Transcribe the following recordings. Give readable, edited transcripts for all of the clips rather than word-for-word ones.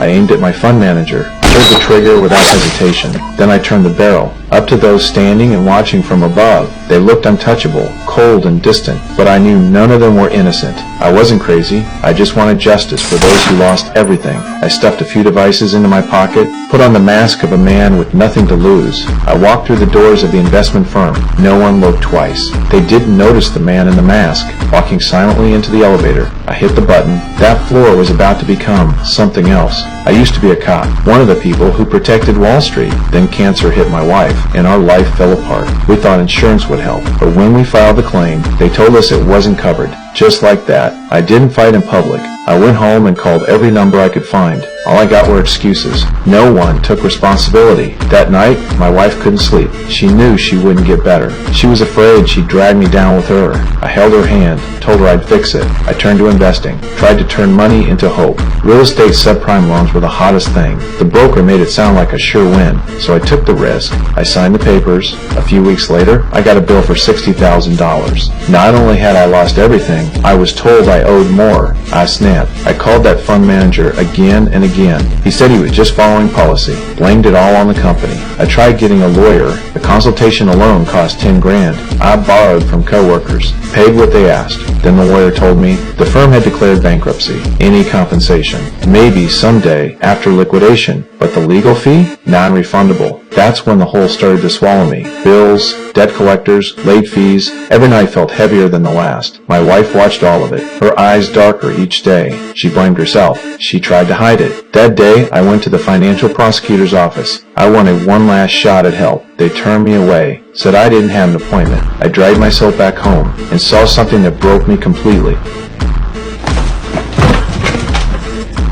I aimed at my fund manager, pulled the trigger without hesitation. Then I turned the barrel. Up to those standing and watching from above, they looked untouchable, cold and distant, but I knew none of them were innocent. I wasn't crazy. I just wanted justice for those who lost everything. I stuffed a few devices into my pocket, put on the mask of a man with nothing to lose. I walked through the doors of the investment firm. No one looked twice. They didn't notice the man in the mask. Walking silently into the elevator, I hit the button. That floor was about to become something else. I used to be a cop, one of the people who protected Wall Street. Then cancer hit my wife, and our life fell apart. We thought insurance would help, but when we filed the claim, they told us it wasn't covered. Just like that, I didn't fight in public. I went home and called every number I could find. All I got were excuses. No one took responsibility. That night, my wife couldn't sleep. She knew she wouldn't get better. She was afraid she'd drag me down with her. I held her hand, told her I'd fix it. I turned to investing, tried to turn money into hope. Real estate subprime loans were the hottest thing. The broker made it sound like a sure win, so I took the risk. I signed the papers. A few weeks later, I got a bill for $60,000. Not only had I lost everything, I was told I owed more. I snapped. I called that fund manager again and again. He said he was just following policy, blamed it all on the company. I tried getting a lawyer. The consultation alone cost $10,000. I borrowed from coworkers, paid what they asked. Then the lawyer told me the firm had declared bankruptcy. Any compensation, maybe someday after liquidation, but the legal fee, non-refundable. That's when the hole started to swallow me. Bills, debt collectors, late fees. Every night felt heavier than the last. My wife watched all of it, her eyes darker each day. She blamed herself. She tried to hide it. That day, I went to the financial prosecutor's office. I wanted one last shot at help. They turned me away, said I didn't have an appointment. I dragged myself back home and saw something that broke me completely.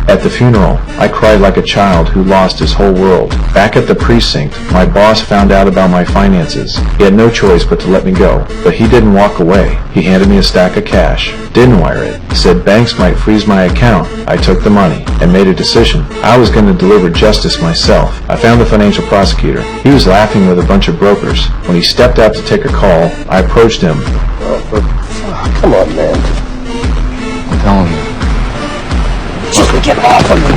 At the funeral, I cried like a child who lost his whole world. Back at the precinct, my boss found out about my finances. He had no choice but to let me go, but he didn't walk away. He handed me a stack of cash, didn't wire it, said banks might freeze my account. I took the money and made a decision. I was going to deliver justice myself. I found the financial prosecutor. He was laughing with a bunch of brokers. When he stepped out to take a call, I approached him. Come on, man. I'm telling you. Just get off of me!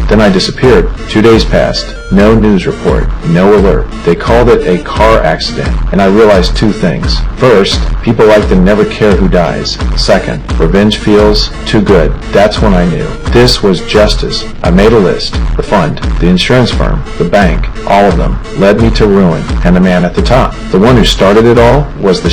Then I disappeared. 2 days passed. No news report. No alert. They called it a car accident, and I realized two things. First, people like to never care who dies. Second, revenge feels too good. That's when I knew. This was justice. I made a list. The fund, the insurance firm, the bank, all of them led me to ruin, and the man at the top. The one who started it all was the